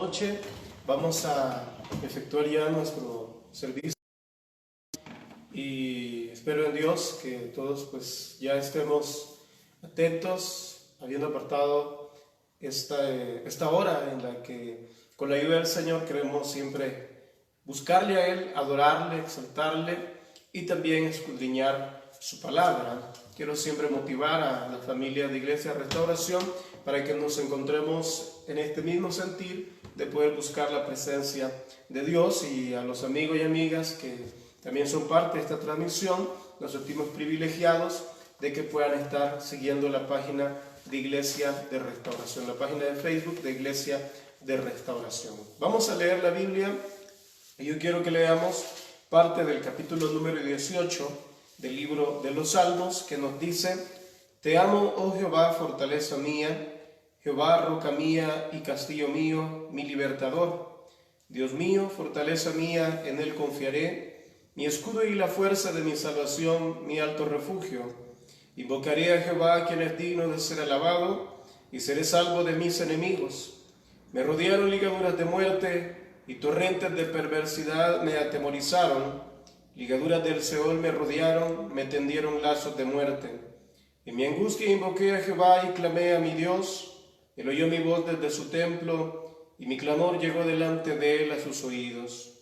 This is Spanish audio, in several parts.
noche vamos a efectuar ya nuestro servicio y espero en Dios que todos pues ya estemos atentos, habiendo apartado esta hora en la que con la ayuda del Señor queremos siempre buscarle a Él, adorarle, exaltarle y también escudriñar su palabra. Quiero siempre motivar a la familia de Iglesia Restauración para que nos encontremos en este mismo sentir de poder buscar la presencia de Dios, y a los amigos y amigas que también son parte de esta transmisión, nos sentimos privilegiados de que puedan estar siguiendo la página de Iglesia de Restauración, la página de Facebook de Iglesia de Restauración. Vamos a leer la Biblia y yo quiero que leamos parte del capítulo número 18 del libro de los Salmos, que nos dice: Te amo, oh Jehová, fortaleza mía, Jehová, roca mía y castillo mío, mi libertador. Dios mío, fortaleza mía, en Él confiaré, mi escudo y la fuerza de mi salvación, mi alto refugio. Invocaré a Jehová, quien es digno de ser alabado, y seré salvo de mis enemigos. Me rodearon ligaduras de muerte, y torrentes de perversidad me atemorizaron. Ligaduras del Seol me rodearon, me tendieron lazos de muerte. En mi angustia invoqué a Jehová y clamé a mi Dios. Él oyó mi voz desde su templo, y mi clamor llegó delante de él a sus oídos.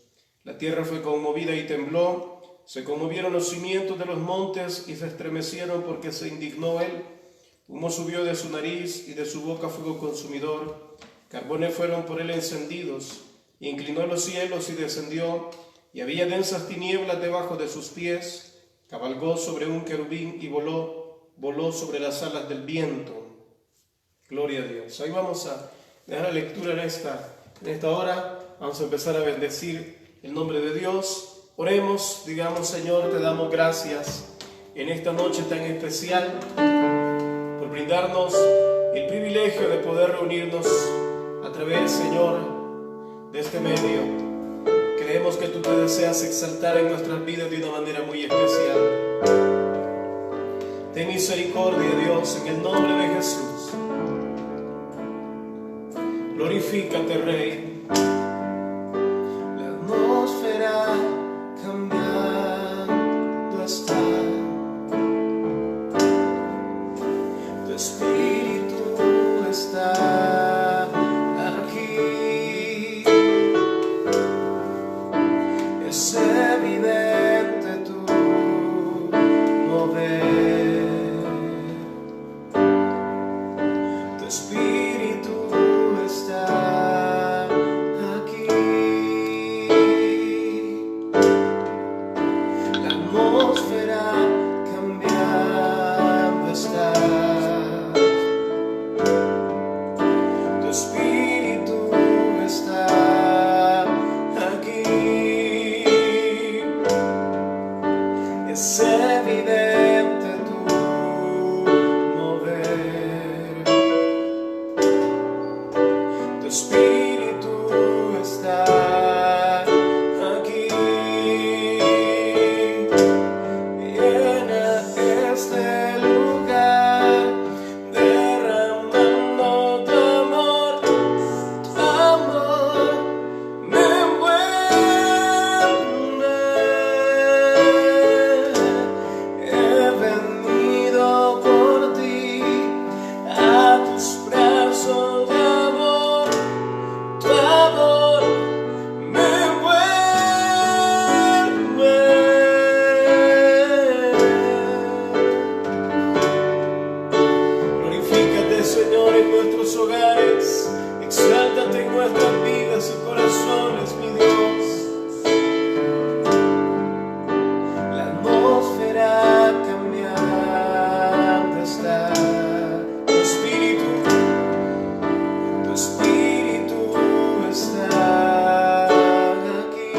La tierra fue conmovida y tembló, se conmovieron los cimientos de los montes y se estremecieron porque se indignó él. Humo subió de su nariz y de su boca fuego consumidor. Carbones fueron por él encendidos. Inclinó los cielos y descendió, y había densas tinieblas debajo de sus pies. Cabalgó sobre un querubín y voló sobre las alas del viento. Gloria a Dios. Ahí vamos a dejar la lectura en esta hora. Vamos a empezar a bendecir el nombre de Dios. Oremos, digamos: Señor, te damos gracias en esta noche tan especial por brindarnos el privilegio de poder reunirnos a través, Señor, de este medio. Creemos que tú te deseas exaltar en nuestras vidas de una manera muy especial. Ten misericordia, Dios, en el nombre de Jesús. Glorifícate, Rey. La atmósfera cambiando está. Tu espíritu está aquí. Es evidente tu mover. Tu espíritu está aquí. La atmósfera cambiando está. Tu espíritu está aquí. Es evidente tu mover. Tu espíritu está aquí. Llena este lugar, derramando tu amor. Tu amor me envuelve. He venido por ti a tus brazos de amor. Tu amor me envuelve. Glorifícate, Señor, en nuestros hogares. Exáltate en nuestras vidas y corazones, mi Dios. La atmósfera cambiando está. Tu espíritu está aquí.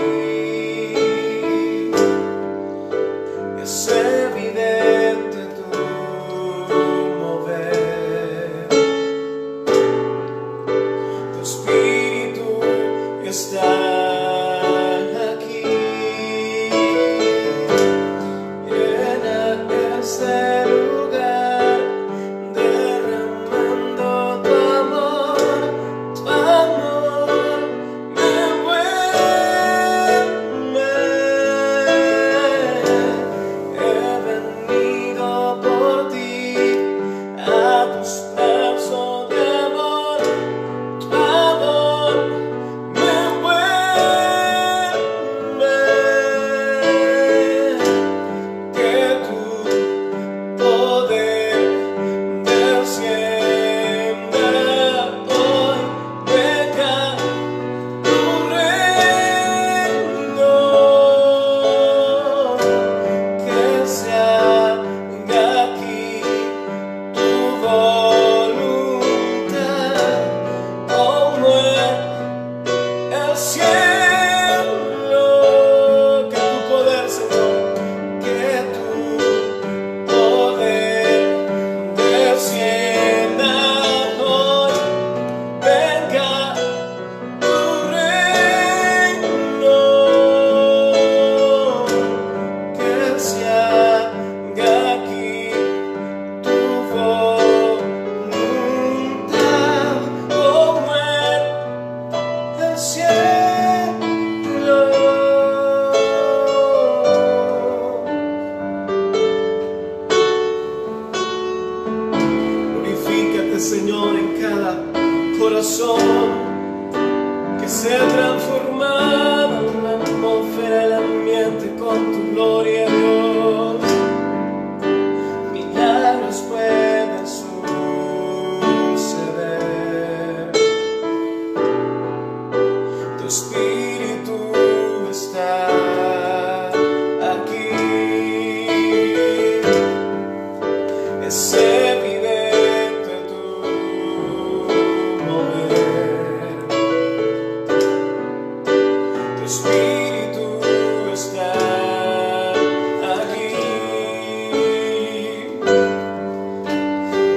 Es evidente tu mover. Tu espíritu está aquí. Llena este lugar, derramando tu amor. Tu amor que se ha transformado en la atmósfera, el ambiente con tu gloria, Dios. Milagros pueden suceder. Tu espíritu está aquí. Es evidente tu mover. Tu espíritu está aquí.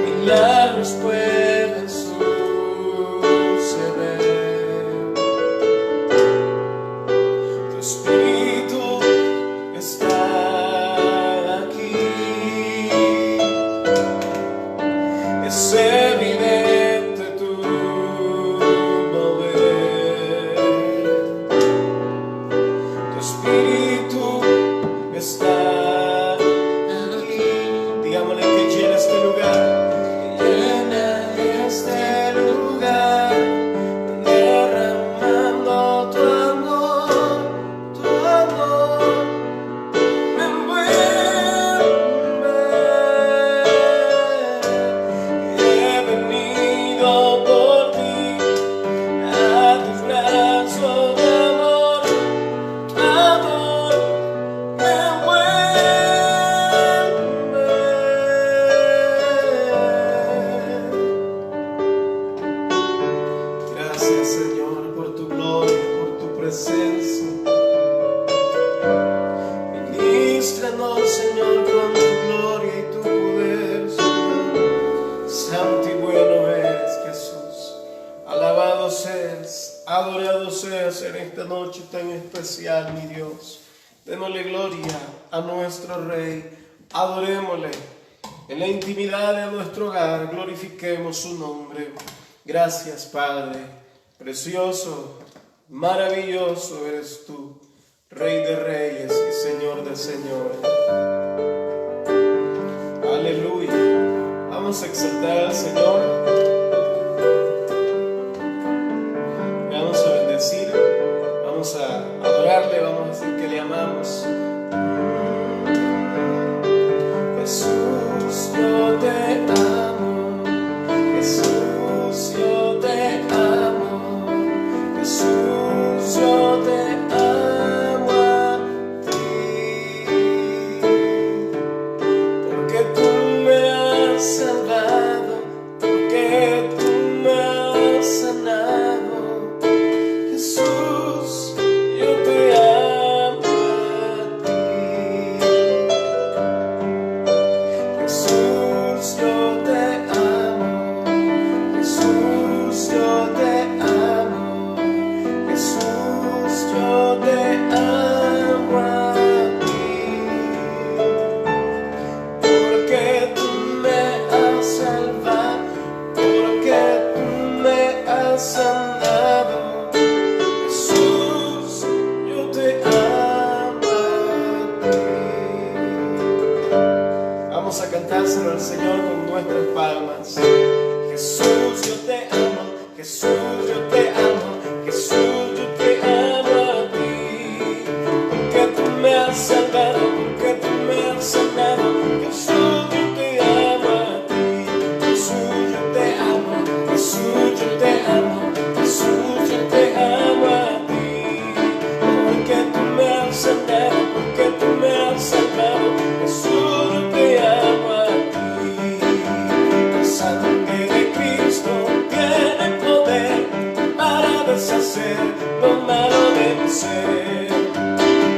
Milagros pueden suceder. Tu espíritu está aquí. Es evidente tu mover. Tu espíritu está aquí. Digámosle que llena este lugar. Que llena este lugar, derramando tu amor, tu amor. Me envuelve. He venido por ti a tus brazos de amor, amor. Me envuelve. Gracias, Señor, por tu gloria, por tu presencia. Ministranos, Señor, con tu gloria y tu poder, Señor. Santo y bueno eres, Jesús. Alabado seas, adorado seas en esta noche tan especial, mi Dios. Démosle gloria a nuestro Rey. Adorémosle en la intimidad de nuestro hogar. Glorifiquemos su nombre. Gracias, Padre. Precioso, maravilloso eres tú, Rey de reyes y Señor de señores. Aleluya. Vamos a exaltar al Señor. Le vamos a bendecir. Vamos a adorarle. Vamos a decir que le amamos. Jesús, yo te amo. Jesús, yo te amo. Jesús, yo te amo a ti. Porque tú me has salvado, porque tú me has sanado. Jesús, yo te amo a ti. Jesús, yo te amo. Jesús, yo te amo. Jesús, yo te amo a ti. Porque tú me has salvado, porque tú me has sanado. Jesús, yo te amo a ti. Vamos a cantárselo al Señor con nuestras palmas. Jesús, yo te amo. Jesús, yo te amo. Jesús, yo te amo a ti. Porque tú me has salvado, porque tú me has sanado. Jesús, yo te amo a ti. Jesús, yo te amo. Jesús, yo te amo. Jesús, yo te amo a ti. Porque tú me has sanado, porque tú me has salvado. Jesús, yo te amo a ti. La sangre de Cristo tiene poder para deshacer lo malo de mi ser.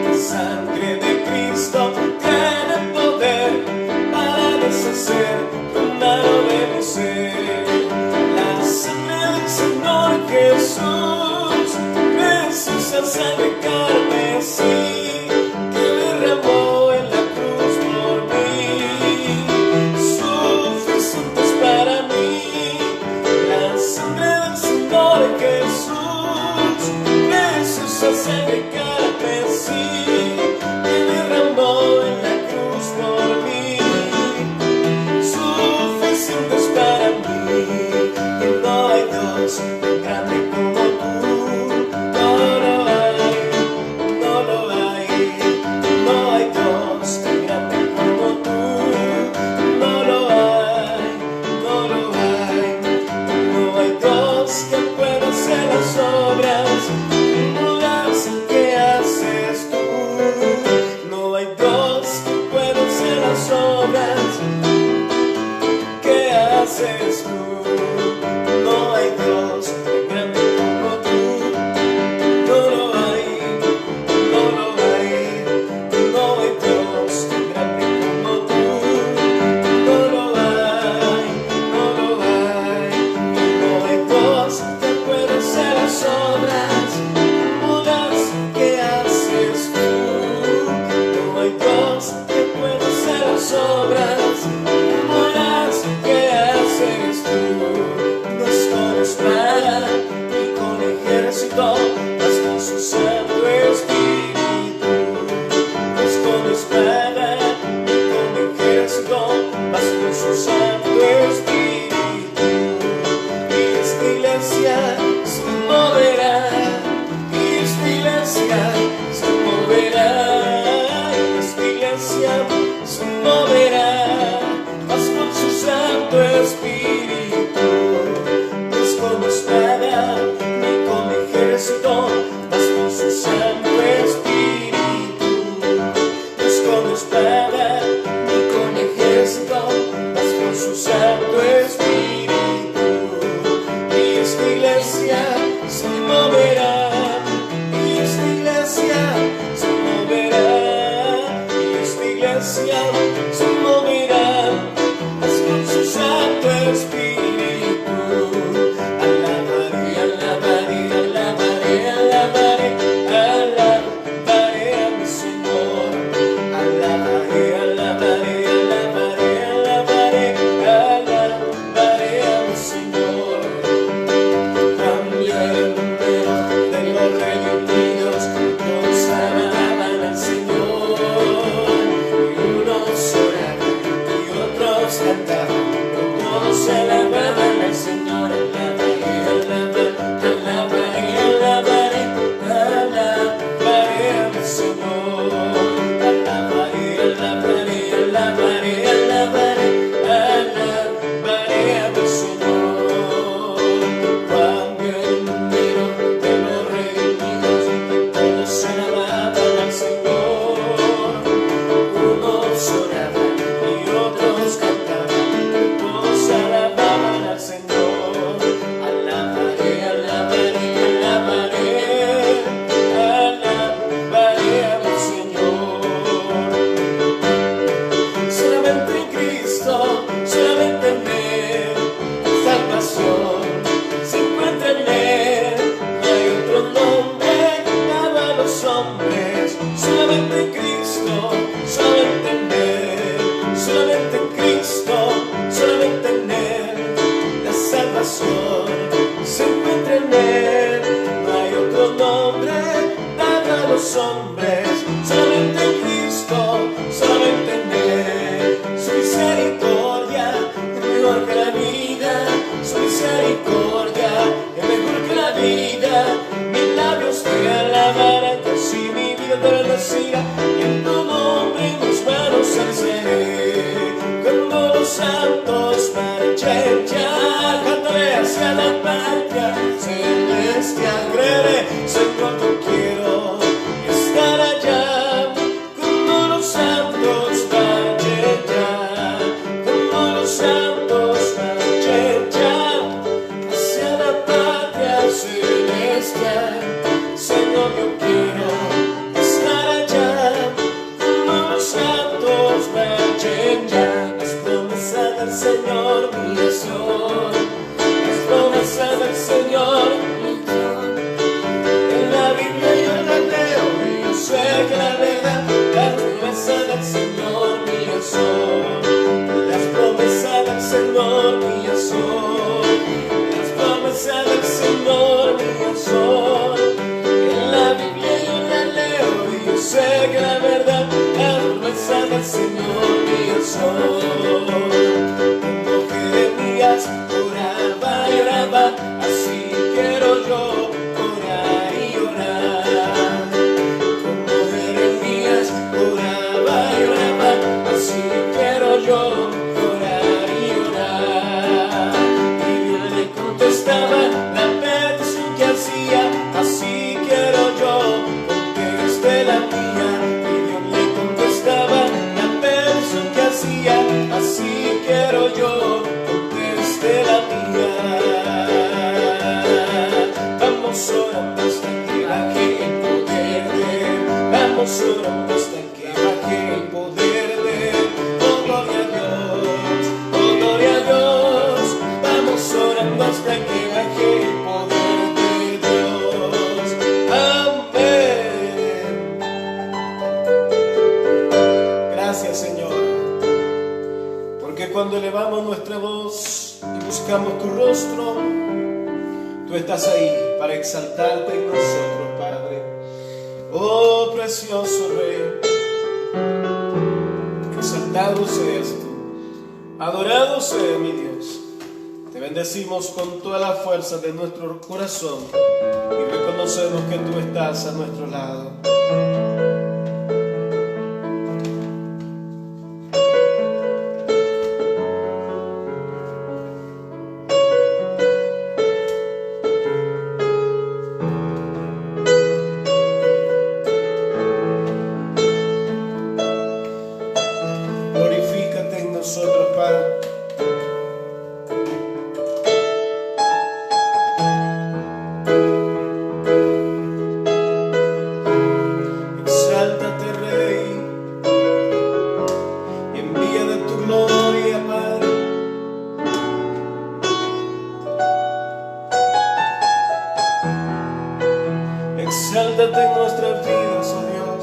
La sangre de Cristo tiene poder para deshacer lo malo de mi ser. La sangre del Señor Jesús, preciosa sangre carmesí, que derramó en la cruz por mí, suficientes para mí. La sangre del Señor Jesús, preciosa sangre carmesí, que derramó en la cruz por mí, suficientes para mí. Y no hay Dios tan grande como tú, ejército, vas con su Santo Espíritu. Pues con espada y con ejército, vas con su Santo Espíritu. Y esta iglesia se moverá, y esta iglesia se moverá, y esta iglesia se moverá, vas con su Santo Espíritu. Pues con espada ni con ejército, vas con su Santo Espíritu. Pues con espada ni con ejército, vas con su Santo Espíritu. Y esta iglesia se moverá, y esta iglesia se moverá, y esta iglesia se moverá, vas con su Santo Espíritu. Alabaré, alabaré, alabaré, alabaré, alabaré a mi Señor. Alabaré, alabaré, alabaré, alabaré, alabaré a mi Señor. Cambió el número de los redimidos, todos alaban al Señor. Y unos oraban y otros cantaban, todos alababan al Señor. Alabaré, alabaré, alabaré, alabaré a mi Señor. Alabaré, alabaré, alabaré, alabaré, alabaré a mi Señor. Cambio el número de los redimidos, todos alababan al Señor. Unos oraban y otros cantaban, todos alababan al Señor. Alabaré, alabaré, alabaré, alabaré a mi Señor. Solamente en Cristo, solamente en Él, salvación se encuentra en Él. No hay otro nombre dado a los hombres. Solamente en Cristo, solamente en Él, solamente en Cristo, solamente en Él. La salvación se encuentra en Él. No hay otro nombre dado a los hombres. Solamente en Cristo, solamente en Él. Su misericordia es mejor que la vida. Su misericordia es mejor que la vida. Mis labios te alabarán, que así mi vida te bendecirá. Y en tu nombre en mis manos alzaré. Cuando los santos marchen ya, cantaré hacia la patria celestial. Créeme, sé cuánto quiero estar allá. Cuando los santos marchen ya, cuando los santos marchen ya, hacia la patria celestial. Señor, yo quiero estar allá. Cuando los santos marchen ya, las promesas del Señor mi Dios, las promesas del Señor mi Dios. En la Biblia yo la leo y yo sé que la verdad, las promesas del Señor mías son. Las promesas del Señor mías son. Las promesas del Señor mías son. En la Biblia yo la leo y yo sé que la verdad, las promesas del Señor mías son. Como Jeremías oraba y oraba, así quiero yo orar y orar. Como Jeremías oraba y oraba, así quiero yo orar y orar. Y Dios le contestaba la petición que hacía, así quiero yo, conteste la mía. Y Dios le contestaba la petición que hacía, así quiero yo, conteste la mía. Vamos orando hasta que baje el poder de Él. Vamos orando hasta que baje el poder de Él. Oh, gloria a Dios, oh, gloria a Dios. Vamos orando hasta que baje el poder de Dios. Amén. Gracias, Señor, porque cuando elevamos nuestra voz y buscamos tu rostro tú estás ahí para exaltarte en nosotros, Padre. Oh, precioso Rey, exaltado seas tú, adorado sea mi Dios. Te bendecimos con toda la fuerza de nuestro corazón y reconocemos que tú estás a nuestro lado. Glorifícate en nosotros, Padre. Exáltate, Rey, y envía de tu gloria, Padre. Exáltate en nuestras vidas, oh Dios.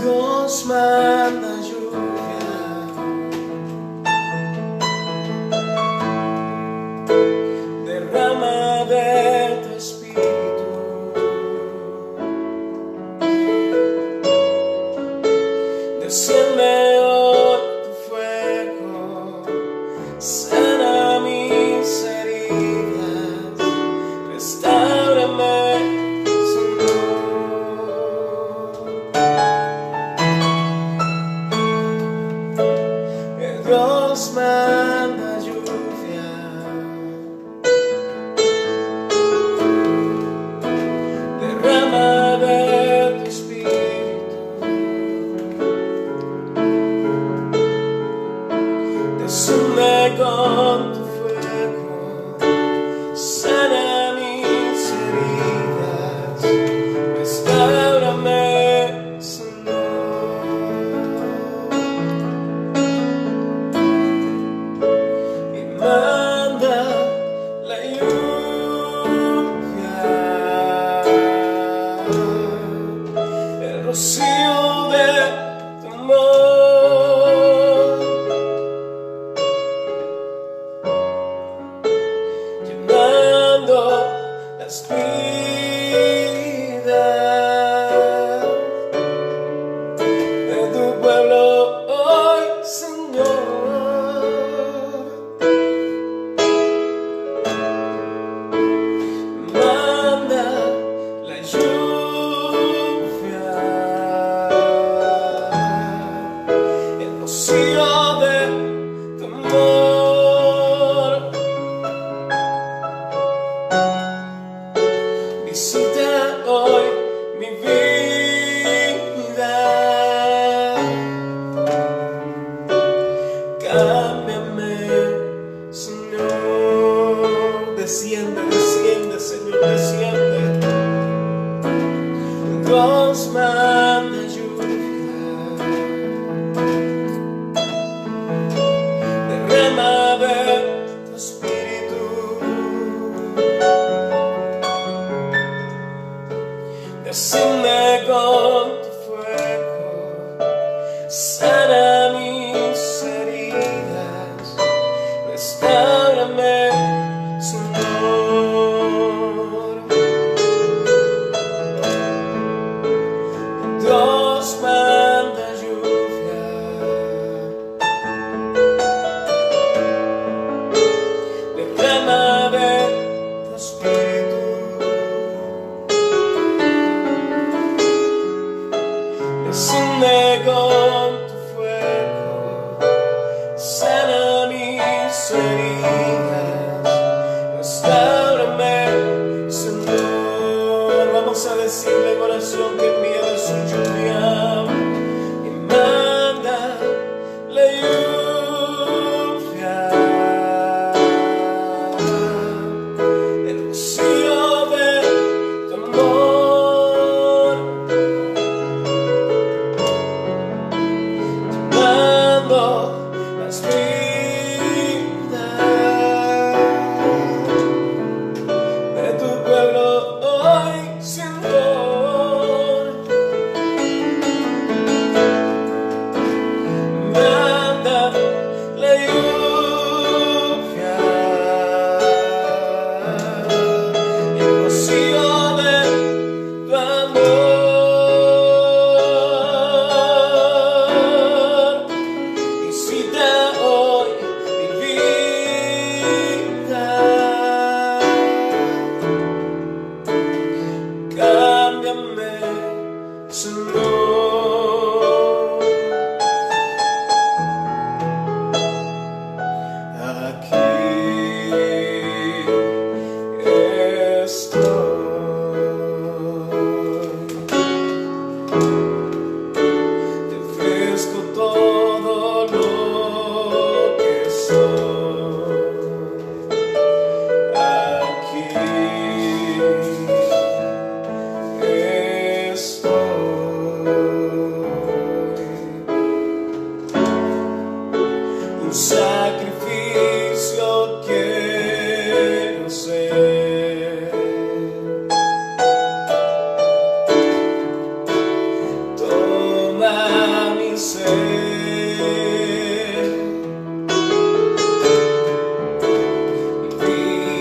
Dios manda lluvia, derrama de tu espíritu, desciende hoy tu fuego, sana mis heridas, restáurame, Señor. Dios manda lluvia, derrama de tu espíritu, desciende con tu fuego, sana mis heridas, restáurame, Señor. Y manda la lluvia, el rocío de tu amor, llenando las vidas de tu pueblo hoy, Señor. Manda la lluvia, el rocío de tu amor,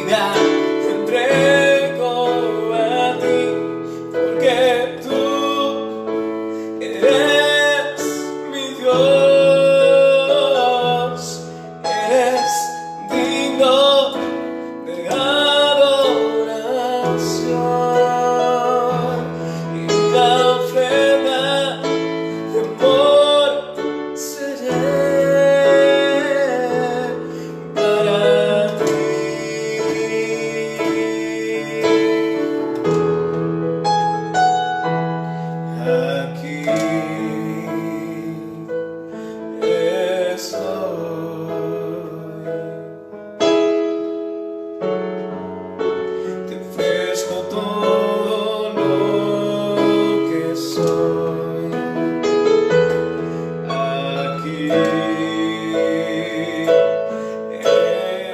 vida te entrego a ti, porque tú eres mi Dios, eres digno de adoración, y la ofrenda de amor seré para ti. Aquí estoy, te ofrezco todo lo que soy. Aquí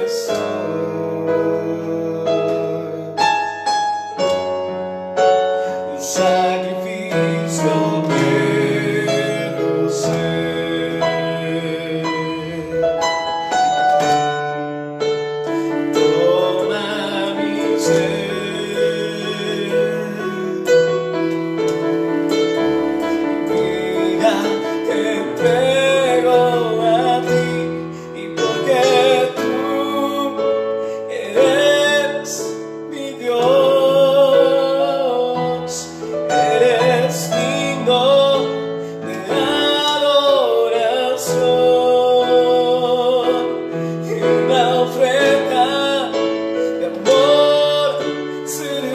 estoy, un sacrificio quiero ser. Toma mi ser, vida te entrego a ti, y porque tú eres mi Dios, eres digno de adoración, y una ofrenda de amor seré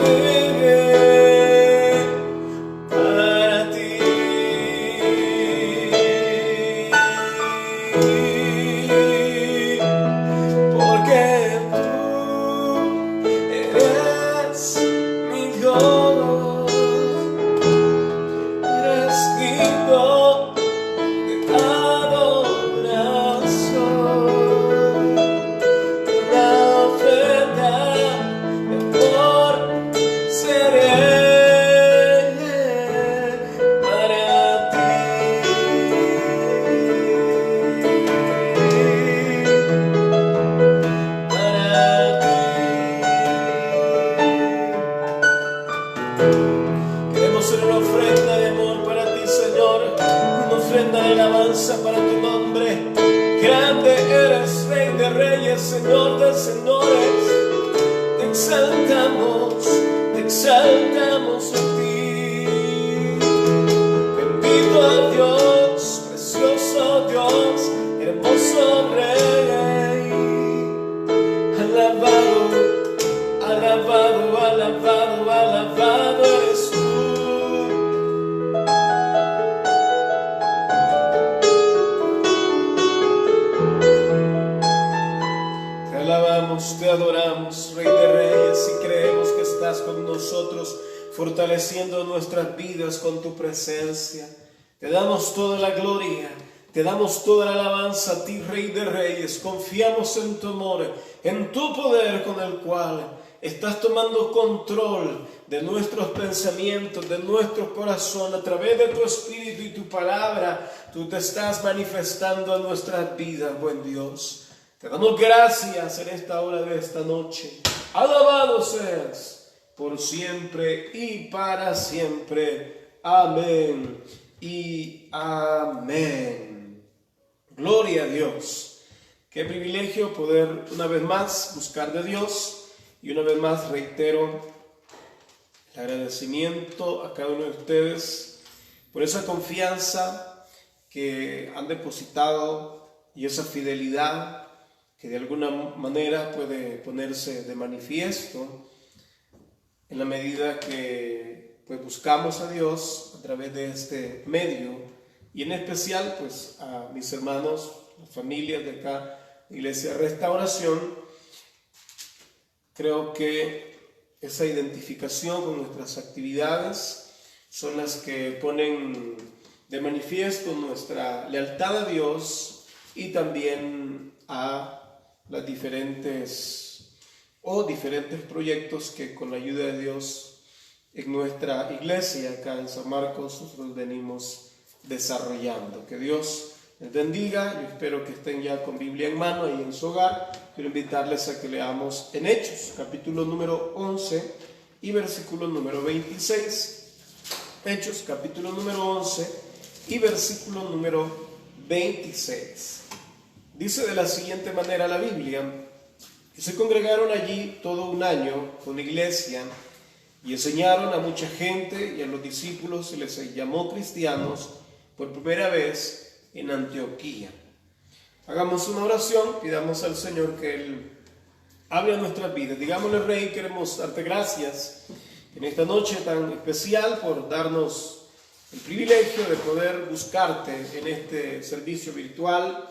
para ti. Porque tú eres mi Dios, eres digno de adoración, una ofrenda de amor seré para ti. Queremos ser una ofrenda de amor para ti, Señor, una ofrenda de alabanza para tu nombre. Grande eres, Rey de Reyes, Señor de Señores. Te exaltamos a ti. Bendito Dios, precioso Dios, hermoso Rey. Alabado, alabado, alabado, alabado eres tú. Te alabamos, te adoramos, Rey de Reyes, y creemos que estás con nosotros, fortaleciendo nuestras vidas con tu presencia. Te damos toda la gloria, te damos toda la alabanza a ti, Rey de Reyes. Confiamos en tu amor, en tu poder con el cual estás tomando control de nuestros pensamientos, de nuestro corazón. A través de tu Espíritu y tu palabra, tú te estás manifestando en nuestras vidas, buen Dios. Te damos gracias en esta hora de esta noche. Alabado seas por siempre y para siempre. Amén y amén. Gloria a Dios. Qué privilegio poder una vez más buscar de Dios. Y una vez más reitero el agradecimiento a cada uno de ustedes por esa confianza que han depositado y esa fidelidad que de alguna manera puede ponerse de manifiesto en la medida que pues buscamos a Dios a través de este medio, y en especial pues a mis hermanos, las familias de acá, Iglesia Restauración. Creo que esa identificación con nuestras actividades son las que ponen de manifiesto nuestra lealtad a Dios y también a las diferentes proyectos que con la ayuda de Dios en nuestra iglesia acá en San Marcos nosotros venimos desarrollando. Que Dios les bendiga. Yo espero que estén ya con Biblia en mano ahí en su hogar. Quiero invitarles a que leamos en Hechos, capítulo número 11 y versículo número 26. Hechos, capítulo número 11 y versículo número 26. Dice de la siguiente manera la Biblia: que se congregaron allí todo un año con la iglesia y enseñaron a mucha gente, y a los discípulos se les llamó cristianos por primera vez en Antioquía. Hagamos una oración, pidamos al Señor que Él hable a nuestras vidas. Digámosle: Rey, queremos darte gracias en esta noche tan especial por darnos el privilegio de poder buscarte en este servicio virtual.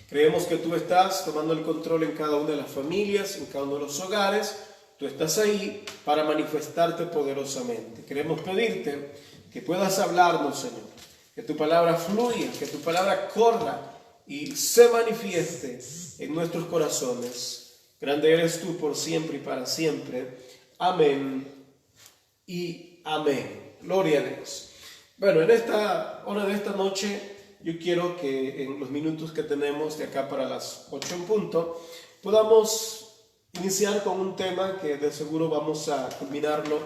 Creemos que tú estás tomando el control en cada una de las familias, en cada uno de los hogares. Tú estás ahí para manifestarte poderosamente. Queremos pedirte que puedas hablarnos, Señor, que tu palabra fluya, que tu palabra corra y se manifieste en nuestros corazones. Grande eres tú por siempre y para siempre. Amén y amén. Gloria a Dios. Bueno, en esta hora de esta noche, yo quiero que en los minutos que tenemos de acá para las 8 en punto, podamos iniciar con un tema que de seguro vamos a culminarlo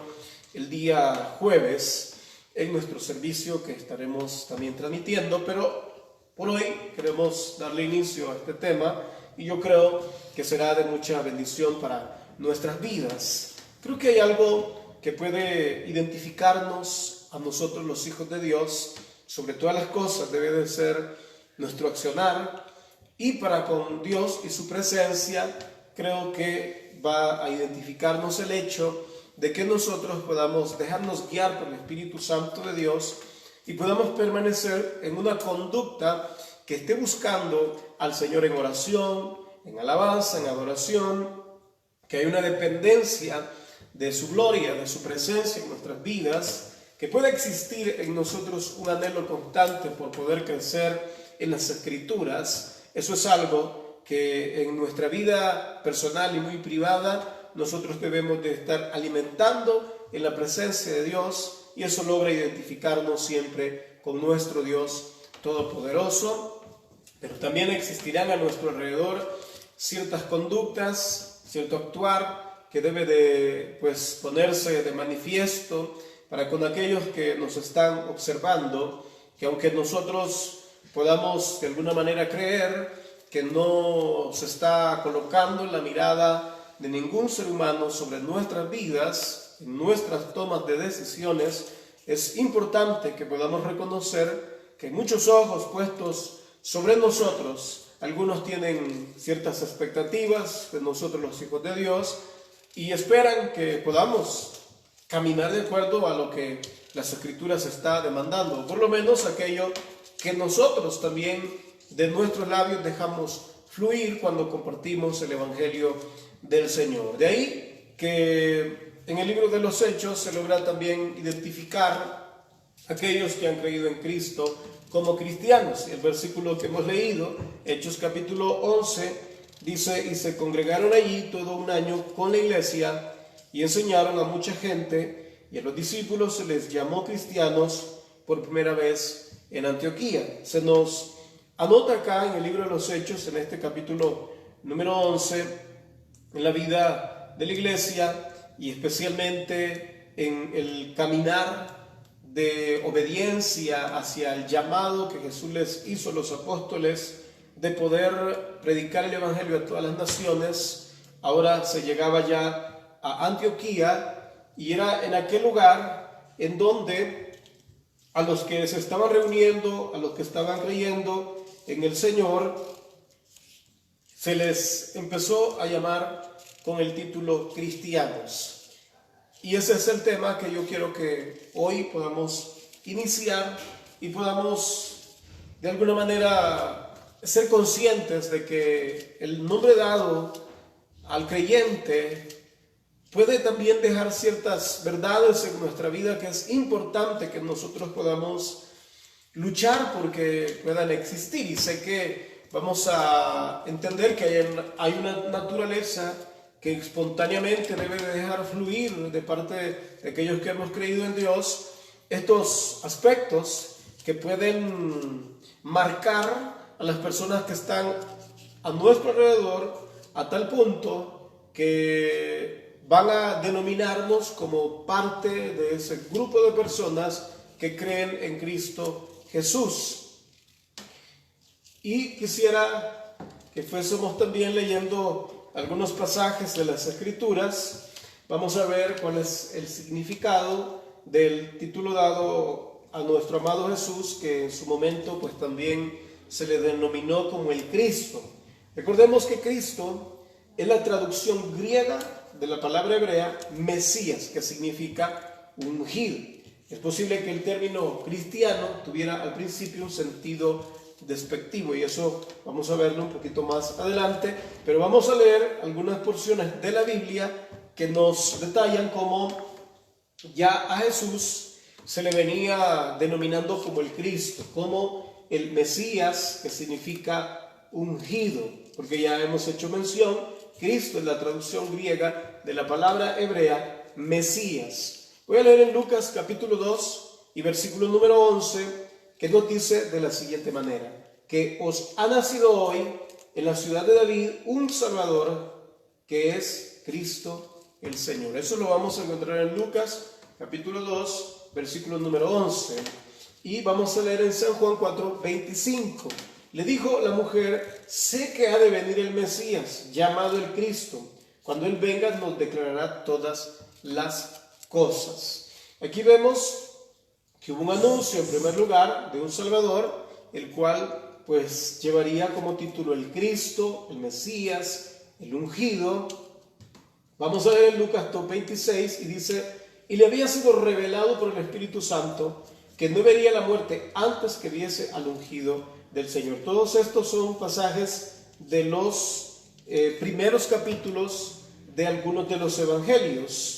el día jueves en nuestro servicio que estaremos también transmitiendo, pero por hoy queremos darle inicio a este tema y yo creo que será de mucha bendición para nuestras vidas. Creo que hay algo que puede identificarnos a nosotros los hijos de Dios. Sobre todas las cosas debe de ser nuestro accionar, y para con Dios y su presencia creo que va a identificarnos el hecho de que nosotros podamos dejarnos guiar por el Espíritu Santo de Dios y podamos permanecer en una conducta que esté buscando al Señor en oración, en alabanza, en adoración, que hay una dependencia de su gloria, de su presencia en nuestras vidas, que pueda existir en nosotros un anhelo constante por poder crecer en las Escrituras. Eso es algo que en nuestra vida personal y muy privada nosotros debemos de estar alimentando en la presencia de Dios, y eso logra identificarnos siempre con nuestro Dios Todopoderoso. Pero también existirán a nuestro alrededor ciertas conductas, cierto actuar que debe de ponerse de manifiesto para con aquellos que nos están observando, que aunque nosotros podamos de alguna manera creer que no se está colocando la mirada de ningún ser humano sobre nuestras vidas, en nuestras tomas de decisiones, es importante que podamos reconocer que hay muchos ojos puestos sobre nosotros. Algunos tienen ciertas expectativas de nosotros los hijos de Dios y esperan que podamos caminar de acuerdo a lo que las Escrituras está demandando, por lo menos aquello que nosotros también de nuestros labios dejamos fluir cuando compartimos el Evangelio del Señor. De ahí que en el libro de los Hechos se logra también identificar aquellos que han creído en Cristo como cristianos. El versículo que hemos leído, Hechos capítulo 11, dice: y se congregaron allí todo un año con la iglesia y enseñaron a mucha gente, y a los discípulos se les llamó cristianos por primera vez en Antioquía. Se nos anota acá en el libro de los Hechos, en este capítulo número 11, en la vida de la iglesia y especialmente en el caminar de obediencia hacia el llamado que Jesús les hizo a los apóstoles de poder predicar el Evangelio a todas las naciones. Ahora se llegaba ya a Antioquía, y era en aquel lugar en donde a los que se estaban reuniendo, a los que estaban creyendo en el Señor, se les empezó a llamar con el título cristianos. Y ese es el tema que yo quiero que hoy podamos iniciar y podamos de alguna manera ser conscientes de que el nombre dado al creyente puede también dejar ciertas verdades en nuestra vida que es importante que nosotros podamos luchar porque puedan existir. Y sé que vamos a entender que hay una naturaleza que espontáneamente debe de dejar fluir de parte de aquellos que hemos creído en Dios estos aspectos que pueden marcar a las personas que están a nuestro alrededor a tal punto que van a denominarnos como parte de ese grupo de personas que creen en Cristo Jesús. Y quisiera que fuésemos también leyendo algunos pasajes de las Escrituras. Vamos a ver cuál es el significado del título dado a nuestro amado Jesús, que en su momento pues también se le denominó como el Cristo. Recordemos que Cristo es la traducción griega de la palabra hebrea Mesías, que significa ungido. Es posible que el término cristiano tuviera al principio un sentido despectivo, y eso vamos a verlo un poquito más adelante, pero vamos a leer algunas porciones de la Biblia que nos detallan cómo ya a Jesús se le venía denominando como el Cristo, como el Mesías, que significa ungido, porque ya hemos hecho mención, Cristo es la traducción griega de la palabra hebrea Mesías. Voy a leer en Lucas capítulo 2 y versículo número 11, que nos dice de la siguiente manera: que os ha nacido hoy en la ciudad de David un Salvador, que es Cristo el Señor. Eso lo vamos a encontrar en Lucas capítulo 2, versículo número 11. Y vamos a leer en San Juan 4, 25. Le dijo la mujer: sé que ha de venir el Mesías, llamado el Cristo. Cuando Él venga nos declarará todas las cosas. Aquí vemos que hubo un anuncio en primer lugar de un Salvador, el cual pues llevaría como título el Cristo, el Mesías, el ungido. Vamos a ver en Lucas 2:26 y dice: y le había sido revelado por el Espíritu Santo que no vería la muerte antes que viese al ungido del Señor. Todos estos son pasajes de los primeros capítulos de algunos de los evangelios.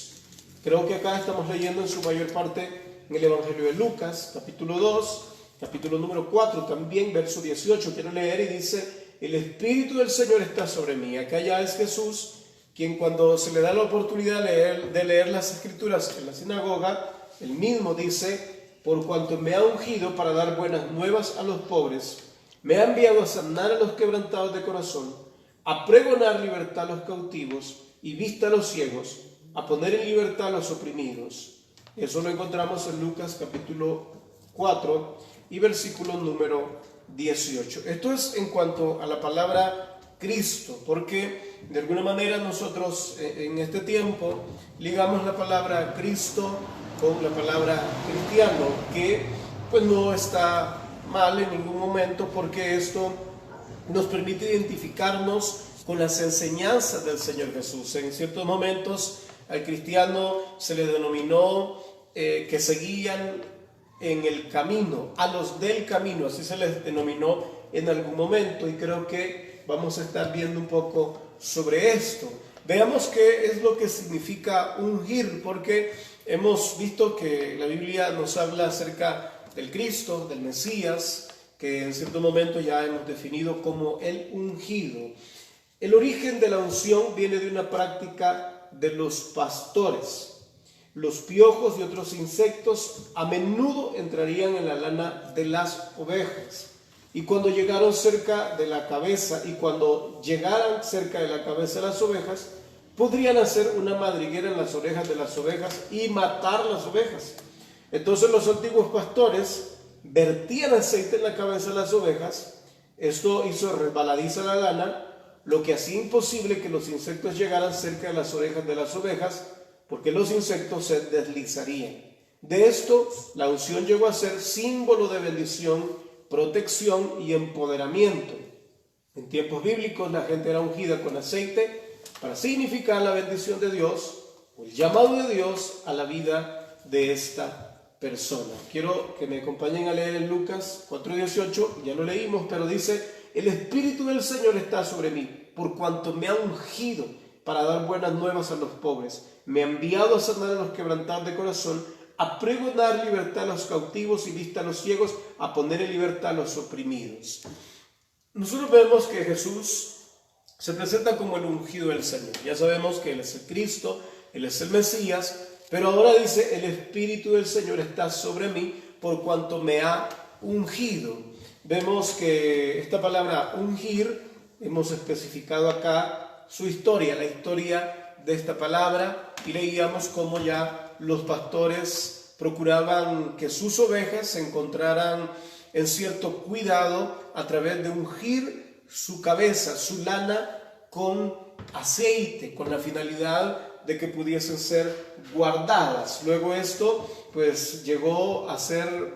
Creo que acá estamos leyendo en su mayor parte en el Evangelio de Lucas, capítulo 2, capítulo número 4, también verso 18. Quiero leer y dice: el Espíritu del Señor está sobre mí. Acá ya es Jesús quien, cuando se le da la oportunidad de leer las Escrituras en la sinagoga, él mismo dice: por cuanto me ha ungido para dar buenas nuevas a los pobres, me ha enviado a sanar a los quebrantados de corazón, a pregonar libertad a los cautivos y vista a los ciegos, a poner en libertad a los oprimidos. Eso lo encontramos en Lucas capítulo 4 y versículo número 18. Esto es en cuanto a la palabra Cristo, porque de alguna manera nosotros en este tiempo ligamos la palabra Cristo con la palabra cristiano, que pues no está mal en ningún momento, porque esto nos permite identificarnos con las enseñanzas del Señor Jesús. En ciertos momentos al cristiano se le denominó que seguían en el camino, a los del camino, así se les denominó en algún momento, y creo que vamos a estar viendo un poco sobre esto. Veamos qué es lo que significa ungir, porque hemos visto que la Biblia nos habla acerca del Cristo, del Mesías, que en cierto momento ya hemos definido como el ungido. El origen de la unción viene de una práctica de los pastores. Los piojos y otros insectos a menudo entrarían en la lana de las ovejas. Y cuando llegaran cerca de la cabeza de las ovejas, podrían hacer una madriguera en las orejas de las ovejas y matar las ovejas. Entonces los antiguos pastores vertían aceite en la cabeza de las ovejas. Esto hizo resbaladiza la lana, lo que hacía imposible que los insectos llegaran cerca de las orejas de las ovejas, porque los insectos se deslizarían. De esto, la unción llegó a ser símbolo de bendición, protección y empoderamiento. En tiempos bíblicos, la gente era ungida con aceite para significar la bendición de Dios o el llamado de Dios a la vida de esta persona. Quiero que me acompañen a leer en Lucas 4:18, ya lo leímos, pero dice: el Espíritu del Señor está sobre mí, por cuanto me ha ungido para dar buenas nuevas a los pobres, me ha enviado a sanar a los quebrantados de corazón, a pregonar libertad a los cautivos y vista a los ciegos, a poner en libertad a los oprimidos. Nosotros vemos que Jesús se presenta como el ungido del Señor. Ya sabemos que Él es el Cristo, Él es el Mesías, pero ahora dice: el Espíritu del Señor está sobre mí, por cuanto me ha ungido. Vemos que esta palabra ungir, hemos especificado acá su historia, la historia de esta palabra, y leíamos cómo ya los pastores procuraban que sus ovejas se encontraran en cierto cuidado a través de ungir su cabeza, su lana, con aceite, con la finalidad de que pudiesen ser guardadas. Luego esto pues llegó a ser,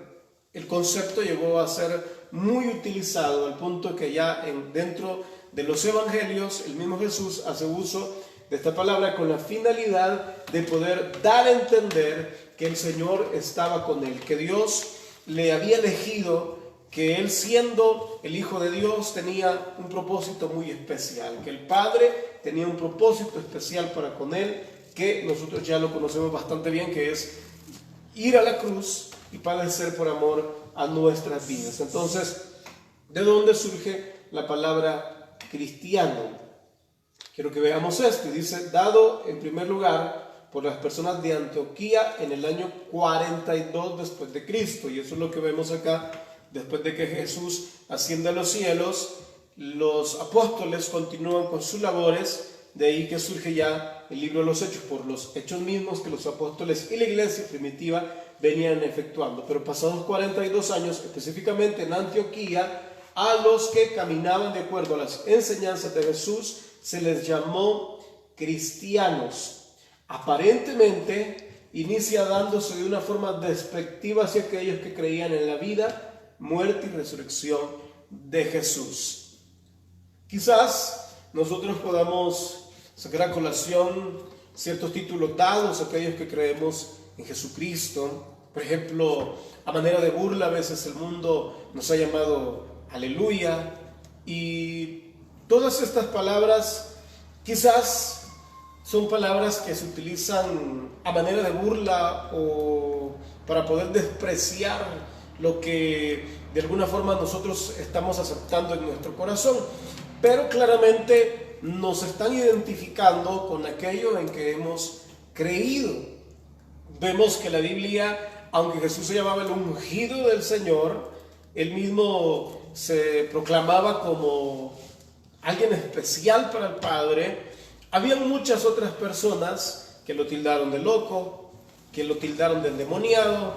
el concepto llegó a ser muy utilizado al punto que ya dentro de los evangelios el mismo Jesús hace uso de esta palabra con la finalidad de poder dar a entender que el Señor estaba con él, que Dios le había elegido, que él siendo el Hijo de Dios tenía un propósito muy especial, que el Padre tenía un propósito especial para con él, que nosotros ya lo conocemos bastante bien, que es ir a la cruz y padecer por amor a nuestras vidas. Entonces, ¿de dónde surge la palabra cristiano? Quiero que veamos esto. Dice, dado en primer lugar por las personas de Antioquía en el año 42 después de Cristo. Y eso es lo que vemos acá. Después de que Jesús asciende a los cielos, los apóstoles continúan con sus labores. De ahí que surge ya el libro de los Hechos, por los hechos mismos que los apóstoles y la iglesia primitiva venían efectuando. Pero pasados 42 años, específicamente en Antioquía, a los que caminaban de acuerdo a las enseñanzas de Jesús se les llamó cristianos. Aparentemente inicia dándose de una forma despectiva hacia aquellos que creían en la vida, muerte y resurrección de Jesús. Quizás nosotros podamos sacar a colación ciertos títulos dados a aquellos que creemos en Jesucristo. Por ejemplo, a manera de burla a veces el mundo nos ha llamado aleluya, y todas estas palabras quizás son palabras que se utilizan a manera de burla o para poder despreciar lo que de alguna forma nosotros estamos aceptando en nuestro corazón, pero claramente nos están identificando con aquello en que hemos creído. Vemos que la Biblia, aunque Jesús se llamaba el ungido del Señor, él mismo se proclamaba como alguien especial para el Padre. Había muchas otras personas que lo tildaron de loco, que lo tildaron de endemoniado,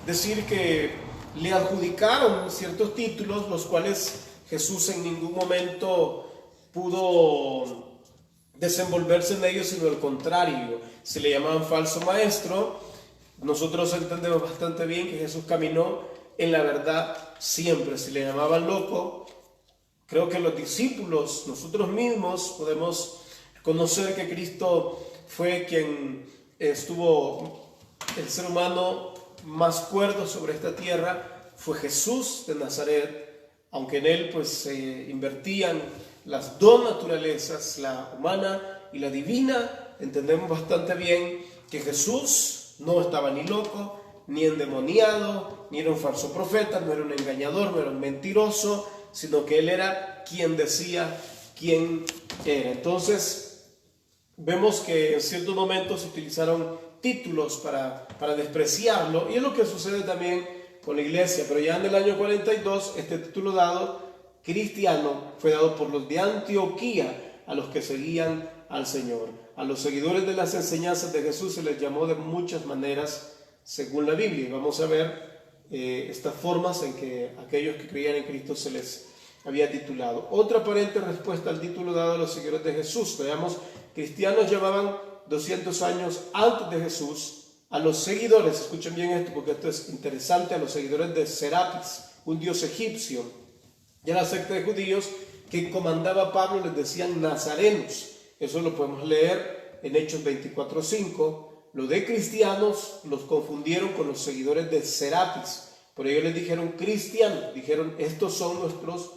decir que le adjudicaron ciertos títulos, los cuales Jesús en ningún momento pudo desenvolverse en ellos, sino al contrario, se le llamaban falso maestro. Nosotros entendemos bastante bien que Jesús caminó en la verdad siempre. Si le llamaban loco, creo que los discípulos, nosotros mismos podemos conocer que Cristo fue quien estuvo, el ser humano más cuerdo sobre esta tierra fue Jesús de Nazaret, aunque en él pues se invertían las dos naturalezas, la humana y la divina. Entendemos bastante bien que Jesús no estaba ni loco, ni endemoniado, ni era un falso profeta, no era un engañador, no era un mentiroso, sino que él era quien decía quién era. Entonces vemos que en ciertos momentos se utilizaron títulos para despreciarlo, y es lo que sucede también con la iglesia. Pero ya en el año 42 este título dado, cristiano, fue dado por los de Antioquía a los que seguían al Señor. A los seguidores de las enseñanzas de Jesús se les llamó de muchas maneras según la Biblia, y vamos a ver estas formas en que aquellos que creían en Cristo se les había titulado. Otra aparente respuesta al título dado a los seguidores de Jesús. Veamos, cristianos llamaban 200 años antes de Jesús a los seguidores, escuchen bien esto porque esto es interesante, a los seguidores de Serapis, un dios egipcio, y a la secta de judíos que comandaba Pablo les decían nazarenos. Eso lo podemos leer en Hechos 24:5. Lo de cristianos los confundieron con los seguidores de Serapis, por ello les dijeron cristianos, dijeron estos son nuestros,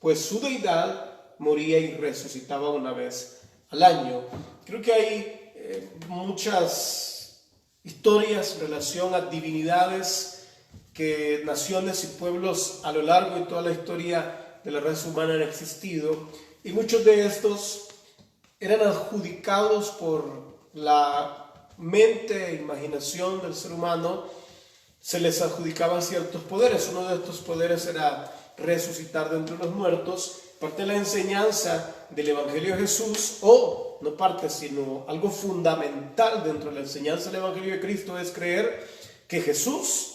pues su deidad moría y resucitaba una vez al año. Creo que hay muchas historias en relación a divinidades que naciones y pueblos a lo largo de toda la historia de la raza humana han existido, y muchos de estos eran adjudicados por la mente e imaginación del ser humano se les adjudicaban ciertos poderes. Uno de estos poderes era resucitar de entre los muertos. Parte de la enseñanza del Evangelio de Jesús, o no parte, sino algo fundamental dentro de la enseñanza del Evangelio de Cristo, es creer que Jesús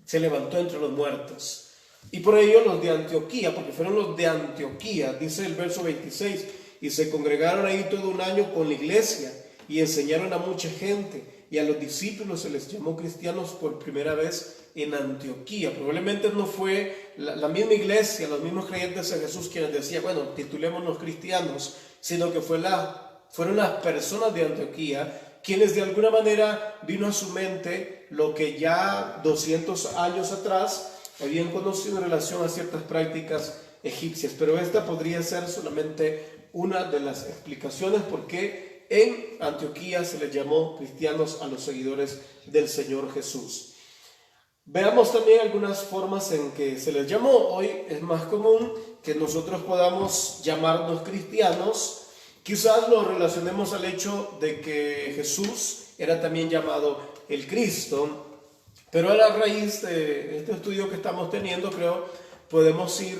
se levantó entre los muertos. Y por ello los de Antioquía, porque fueron los de Antioquía, dice el verso 26, y se congregaron ahí todo un año con la iglesia y enseñaron a mucha gente, y a los discípulos se les llamó cristianos por primera vez en Antioquía. Probablemente no fue la misma iglesia, los mismos creyentes en Jesús quienes decían, bueno, titulémonos cristianos, sino que fueron las personas de Antioquía quienes de alguna manera vino a su mente lo que ya 200 años atrás habían conocido en relación a ciertas prácticas egipcias. Pero esta podría ser solamente una de las explicaciones por qué en Antioquía se les llamó cristianos a los seguidores del Señor Jesús. Veamos también algunas formas en que se les llamó. Hoy es más común que nosotros podamos llamarnos cristianos. Quizás lo relacionemos al hecho de que Jesús era también llamado el Cristo, pero a la raíz de este estudio que estamos teniendo, creo, podemos ir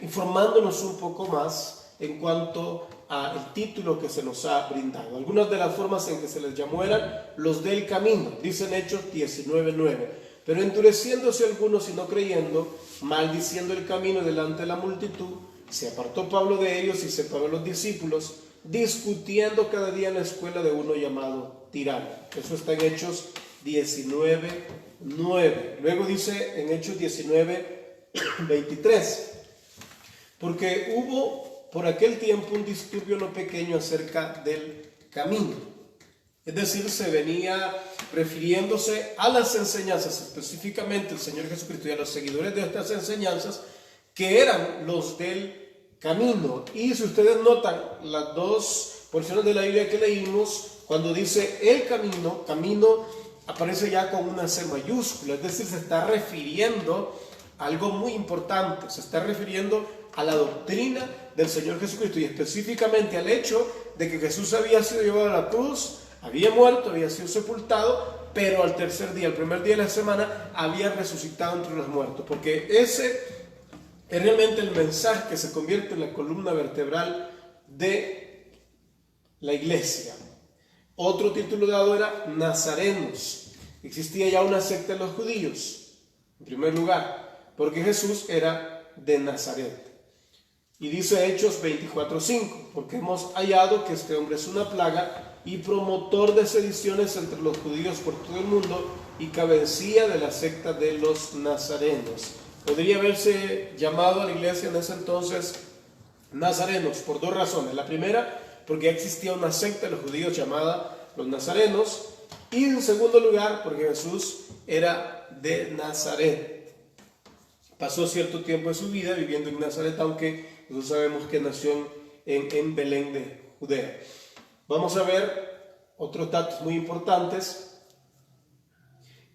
informándonos un poco más en cuanto al título que se nos ha brindado. Algunas de las formas en que se les llamó eran los del camino, dicen Hechos 19:9. Pero endureciéndose algunos y no creyendo, maldiciendo el camino delante de la multitud, se apartó Pablo de ellos y separó a los discípulos, discutiendo cada día en la escuela de uno llamado Tirano. Eso está en Hechos 19:9. Luego dice en Hechos 19:23, porque hubo por aquel tiempo un disturbio no pequeño acerca del camino. Es decir, se venía refiriéndose a las enseñanzas, específicamente el Señor Jesucristo y a los seguidores de estas enseñanzas, que eran los del camino. Y si ustedes notan las dos porciones de la Biblia que leímos, cuando dice el camino, camino aparece ya con una C mayúscula, es decir, se está refiriendo a algo muy importante, se está refiriendo a la doctrina del Señor Jesucristo y específicamente al hecho de que Jesús había sido llevado a la cruz, había muerto, había sido sepultado, pero al tercer día, el primer día de la semana, había resucitado entre los muertos, porque ese es realmente el mensaje que se convierte en la columna vertebral de la iglesia. Otro título dado era Nazarenos. Existía ya una secta de los judíos, en primer lugar, porque Jesús era de Nazaret. Y dice Hechos 24:5, porque hemos hallado que este hombre es una plaga y promotor de sediciones entre los judíos por todo el mundo y cabecilla de la secta de los nazarenos. Podría haberse llamado a la iglesia en ese entonces nazarenos por dos razones. La primera, porque ya existía una secta de los judíos llamada los nazarenos, y en segundo lugar, porque Jesús era de Nazaret. Pasó cierto tiempo de su vida viviendo en Nazaret, aunque nosotros sabemos que nació en Belén de Judea. Vamos a ver otros datos muy importantes.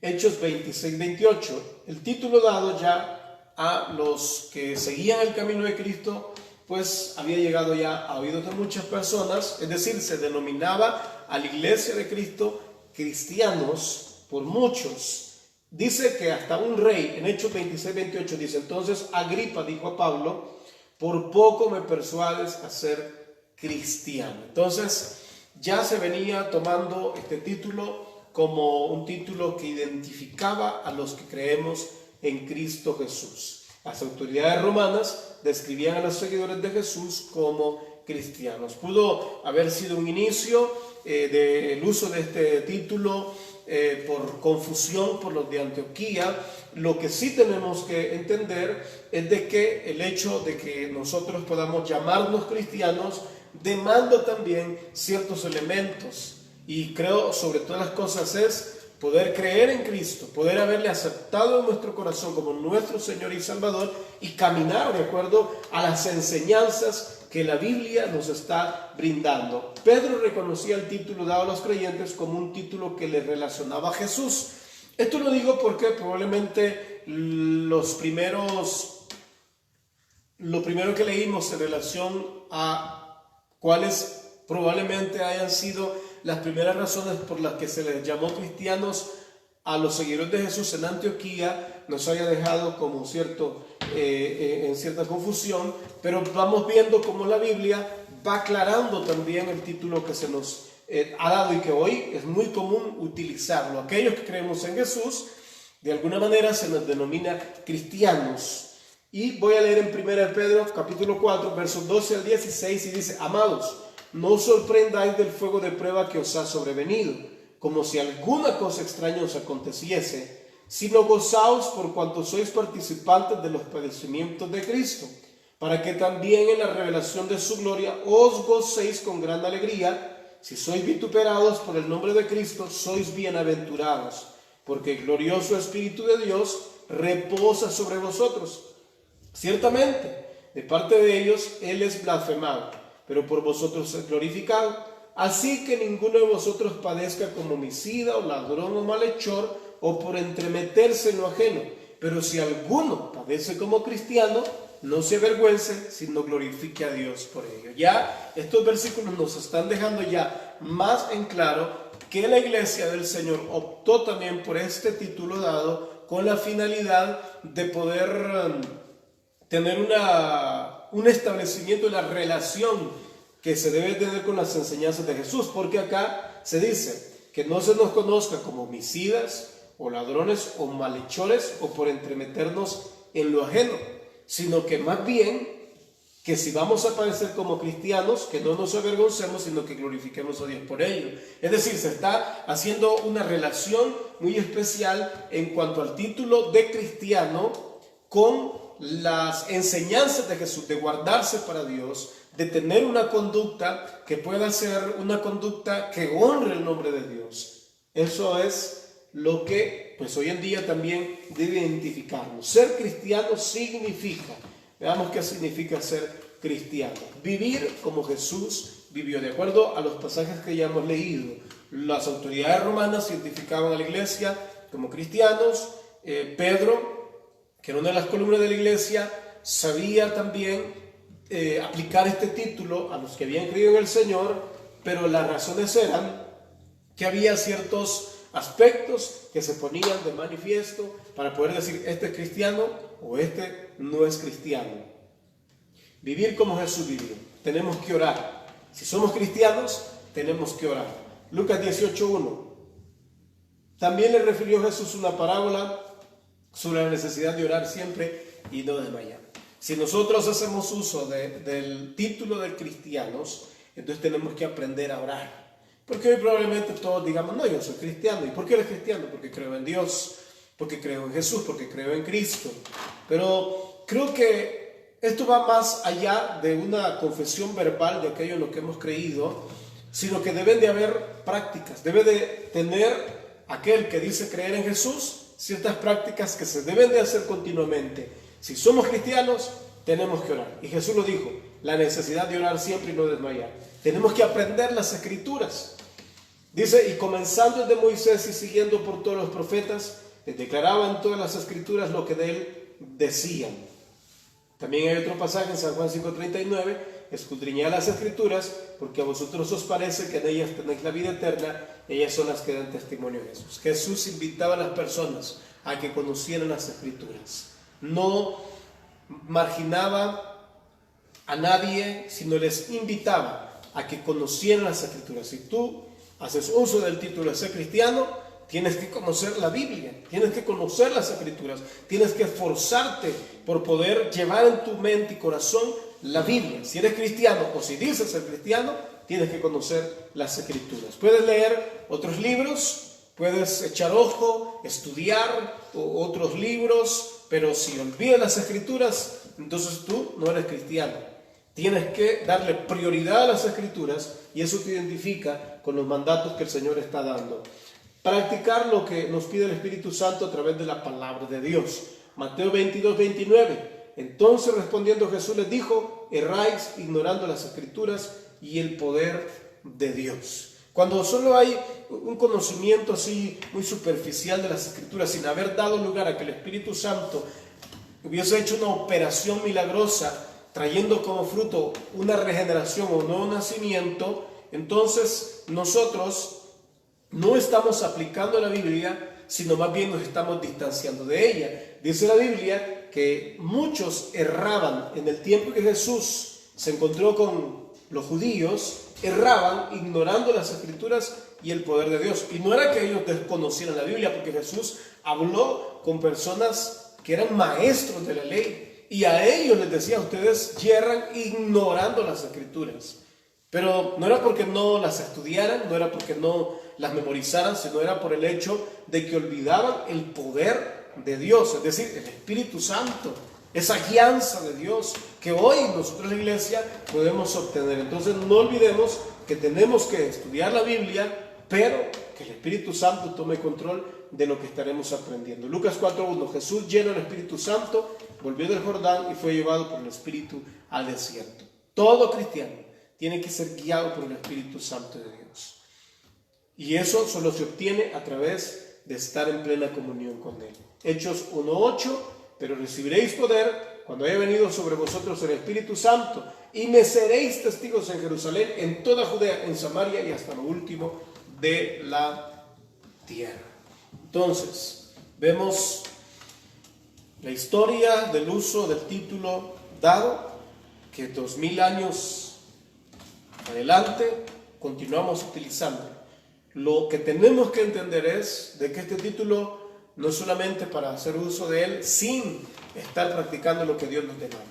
Hechos 26-28. El título dado ya a los que seguían el camino de Cristo, pues había llegado ya a oídos de muchas personas, es decir, se denominaba a la iglesia de Cristo cristianos por muchos. Dice que hasta un rey, en Hechos 26-28, dice, entonces Agripa dijo a Pablo, por poco me persuades a ser cristiano. Entonces ya se venía tomando este título como un título que identificaba a los que creemos en Cristo Jesús. Las autoridades romanas describían a los seguidores de Jesús como cristianos. Pudo haber sido un inicio del uso de este título por confusión por los de Antioquía. Lo que sí tenemos que entender es de que el hecho de que nosotros podamos llamarnos cristianos demanda también ciertos elementos, y creo sobre todas las cosas es poder creer en Cristo, poder haberle aceptado en nuestro corazón como nuestro Señor y Salvador y caminar de acuerdo a las enseñanzas que la Biblia nos está brindando. Pedro reconocía el título dado a los creyentes como un título que le relacionaba a Jesús. Esto lo digo porque probablemente lo primero que leímos en relación a cuáles probablemente hayan sido las primeras razones por las que se les llamó cristianos a los seguidores de Jesús en Antioquía nos haya dejado como en cierta confusión, pero vamos viendo cómo la Biblia va aclarando también el título que se nos ha dado y que hoy es muy común utilizarlo. Aquellos que creemos en Jesús, de alguna manera se nos denomina cristianos. Y voy a leer en 1 Pedro capítulo 4, versos 12 al 16 y dice: amados, no os sorprendáis del fuego de prueba que os ha sobrevenido, como si alguna cosa extraña os aconteciese, sino gozaos por cuanto sois participantes de los padecimientos de Cristo, para que también en la revelación de su gloria os gocéis con gran alegría. Si sois vituperados por el nombre de Cristo, sois bienaventurados, porque el glorioso Espíritu de Dios reposa sobre vosotros. Ciertamente, de parte de ellos Él es blasfemado, pero por vosotros es glorificado. Así que ninguno de vosotros padezca como homicida o ladrón o malhechor o por entremeterse en lo ajeno. Pero si alguno padece como cristiano, no se avergüence, sino glorifique a Dios por ello. Ya estos versículos nos están dejando ya más en claro que la iglesia del Señor optó también por este título dado con la finalidad de poder tener un establecimiento de la relación que se debe tener con las enseñanzas de Jesús, porque acá se dice que no se nos conozca como homicidas o ladrones o malhechores o por entremeternos en lo ajeno, sino que más bien que si vamos a padecer como cristianos, que no nos avergoncemos, sino que glorifiquemos a Dios por ello. Es decir, se está haciendo una relación muy especial en cuanto al título de cristiano con las enseñanzas de Jesús, de guardarse para Dios, de tener una conducta que pueda ser una conducta que honre el nombre de Dios. Eso es lo que pues hoy en día también debe identificarnos. Ser cristiano significa, veamos qué significa ser cristiano: vivir como Jesús vivió, de acuerdo a los pasajes que ya hemos leído. Las autoridades romanas identificaban a la iglesia como cristianos. Pedro, que era una de las columnas de la iglesia, sabía también aplicar este título a los que habían creído en el Señor, pero las razones eran que había ciertos aspectos que se ponían de manifiesto para poder decir este es cristiano o este no es cristiano. Vivir como Jesús vivió. Tenemos que orar. Si somos cristianos, tenemos que orar. Lucas 18:1. También le refirió Jesús una parábola sobre la necesidad de orar siempre y no desmayar. Si nosotros hacemos uso del título de cristianos, entonces tenemos que aprender a orar. Porque hoy probablemente todos digamos: no, yo soy cristiano. ¿Y por qué eres cristiano? Porque creo en Dios, porque creo en Jesús, porque creo en Cristo. Pero creo que esto va más allá de una confesión verbal de aquello en lo que hemos creído, sino que deben de haber prácticas. Debe de tener aquel que dice creer en Jesús ciertas prácticas que se deben de hacer continuamente. Si somos cristianos, tenemos que orar. Y Jesús lo dijo: la necesidad de orar siempre y no desmayar. Tenemos que aprender las Escrituras. Dice: y comenzando desde Moisés y siguiendo por todos los profetas, les declaraban todas las Escrituras lo que de él decían. También hay otro pasaje en San Juan 5:39: escudriñad las Escrituras, porque a vosotros os parece que en ellas tenéis la vida eterna, ellas son las que dan testimonio de Jesús. Jesús invitaba a las personas a que conocieran las Escrituras. No marginaba a nadie, sino les invitaba a que conocieran las Escrituras. Si tú haces uso del título de ser cristiano, tienes que conocer la Biblia, tienes que conocer las Escrituras, tienes que esforzarte por poder llevar en tu mente y corazón la Biblia. Si eres cristiano o si dices ser cristiano, tienes que conocer las Escrituras. Puedes leer otros libros, puedes echar ojo, estudiar otros libros, pero si olvidas las Escrituras, entonces tú no eres cristiano. Tienes que darle prioridad a las Escrituras y eso te identifica con los mandatos que el Señor está dando. Practicar lo que nos pide el Espíritu Santo a través de la palabra de Dios. Mateo 22:29. Entonces respondiendo Jesús les dijo: erráis ignorando las Escrituras y el poder de Dios. Cuando solo hay un conocimiento así muy superficial de las Escrituras, sin haber dado lugar a que el Espíritu Santo hubiese hecho una operación milagrosa, trayendo como fruto una regeneración o un nuevo nacimiento, entonces nosotros no estamos aplicando la Biblia, sino más bien nos estamos distanciando de ella. Dice la Biblia que muchos erraban en el tiempo que Jesús se encontró con los judíos, erraban ignorando las Escrituras y el poder de Dios. Y no era que ellos desconocieran la Biblia, porque Jesús habló con personas que eran maestros de la ley, y a ellos les decía: ustedes yerran ignorando las Escrituras. Pero no era porque no las estudiaran, no era porque no las memorizaran, sino era por el hecho de que olvidaban el poder de Dios, es decir, el Espíritu Santo, esa guianza de Dios que hoy nosotros en la iglesia podemos obtener. Entonces no olvidemos que tenemos que estudiar la Biblia, pero que el Espíritu Santo tome control de lo que estaremos aprendiendo. Lucas 4:1, Jesús, lleno del Espíritu Santo, volvió del Jordán y fue llevado por el Espíritu al desierto. Todo cristiano tiene que ser guiado por el Espíritu Santo de Dios. Y eso solo se obtiene a través de estar en plena comunión con Él. Hechos 1:8, pero recibiréis poder cuando haya venido sobre vosotros el Espíritu Santo, y me seréis testigos en Jerusalén, en toda Judea, en Samaria y hasta lo último de la tierra. Entonces, vemos la historia del uso del título dado, que 2000 años adelante continuamos utilizando. Lo que tenemos que entender es de que este título no es solamente para hacer uso de él sin estar practicando lo que Dios nos demanda.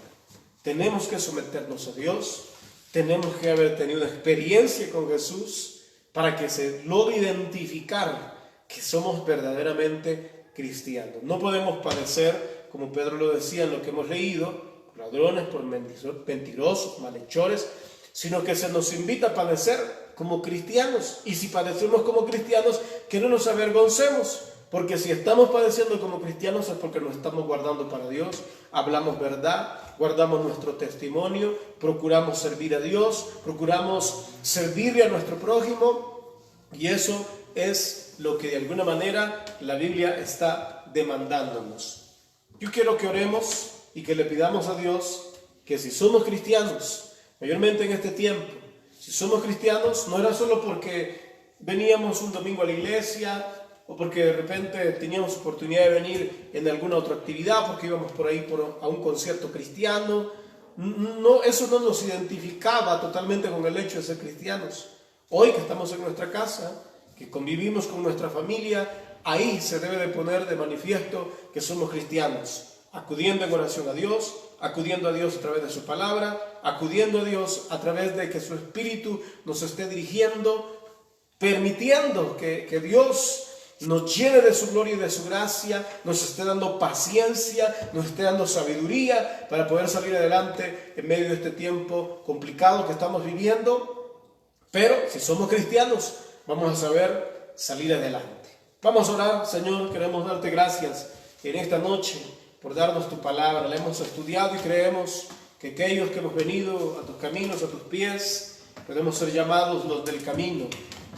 Tenemos que someternos a Dios, tenemos que haber tenido una experiencia con Jesús para que se logre identificar que somos verdaderamente cristianos. No podemos padecer, como Pedro lo decía en lo que hemos leído, por ladrones, por mentirosos, malhechores, sino que se nos invita a padecer como cristianos. Y si padecemos como cristianos, que no nos avergoncemos, porque si estamos padeciendo como cristianos es porque nos estamos guardando para Dios, hablamos verdad, guardamos nuestro testimonio, procuramos servir a Dios, procuramos servirle a nuestro prójimo, y eso es lo que de alguna manera la Biblia está demandándonos. Yo quiero que oremos y que le pidamos a Dios que si somos cristianos, mayormente en este tiempo, si somos cristianos, no era solo porque veníamos un domingo a la iglesia, o porque de repente teníamos oportunidad de venir en alguna otra actividad, porque íbamos por ahí a un concierto cristiano. No, eso no nos identificaba totalmente con el hecho de ser cristianos. Hoy que estamos en nuestra casa, que convivimos con nuestra familia, ahí se debe de poner de manifiesto que somos cristianos, acudiendo en oración a Dios, acudiendo a Dios a través de su palabra, acudiendo a Dios a través de que su Espíritu nos esté dirigiendo, permitiendo que Dios nos llene de su gloria y de su gracia, nos esté dando paciencia, nos esté dando sabiduría para poder salir adelante en medio de este tiempo complicado que estamos viviendo. Pero si somos cristianos, vamos a saber salir adelante. Vamos a orar. Señor, queremos darte gracias en esta noche por darnos tu palabra. La hemos estudiado y creemos que aquellos que hemos venido a tus caminos, a tus pies, podemos ser llamados los del camino.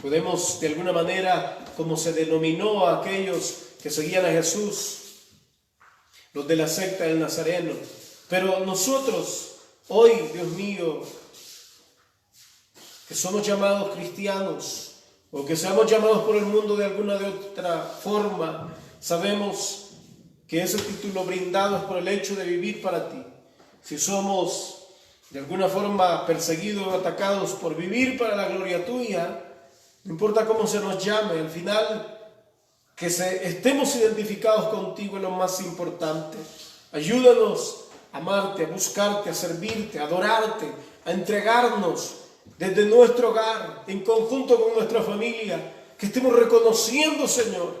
Podemos de alguna manera, como se denominó a aquellos que seguían a Jesús, los de la secta del Nazareno. Pero nosotros hoy, Dios mío, que somos llamados cristianos, o que seamos llamados por el mundo de alguna de otra forma, sabemos que ese título brindado es por el hecho de vivir para ti. Si somos de alguna forma perseguidos o atacados por vivir para la gloria tuya, no importa cómo se nos llame, al final que estemos identificados contigo es lo más importante. Ayúdanos a amarte, a buscarte, a servirte, a adorarte, a entregarnos desde nuestro hogar, en conjunto con nuestra familia, que estemos reconociendo, Señor,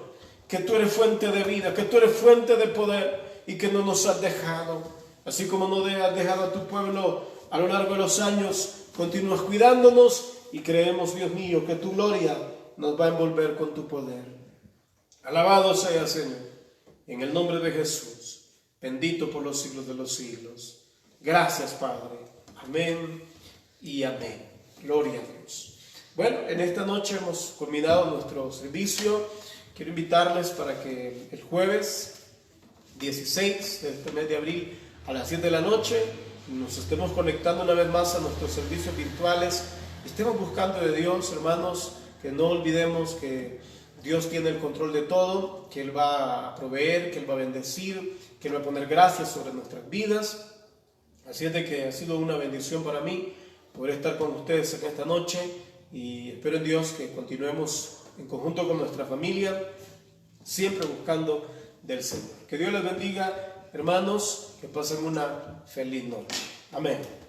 que tú eres fuente de vida, que tú eres fuente de poder y que no nos has dejado. Así como no has dejado a tu pueblo a lo largo de los años, continúas cuidándonos y creemos, Dios mío, que tu gloria nos va a envolver con tu poder. Alabado sea, Señor, en el nombre de Jesús, bendito por los siglos de los siglos. Gracias, Padre. Amén y amén. Gloria a Dios. Bueno, en esta noche hemos culminado nuestro servicio. Quiero invitarles para que el jueves 16 de este mes de abril a las 7 de la noche nos estemos conectando una vez más a nuestros servicios virtuales Estemos buscando de Dios, hermanos, que no olvidemos que Dios tiene el control de todo, que Él va a proveer, que Él va a bendecir, que Él va a poner gracias sobre nuestras vidas. Así es de que ha sido una bendición para mí poder estar con ustedes en esta noche y espero en Dios que continuemos en conjunto con nuestra familia, siempre buscando del Señor. Que Dios les bendiga, hermanos, que pasen una feliz noche. Amén.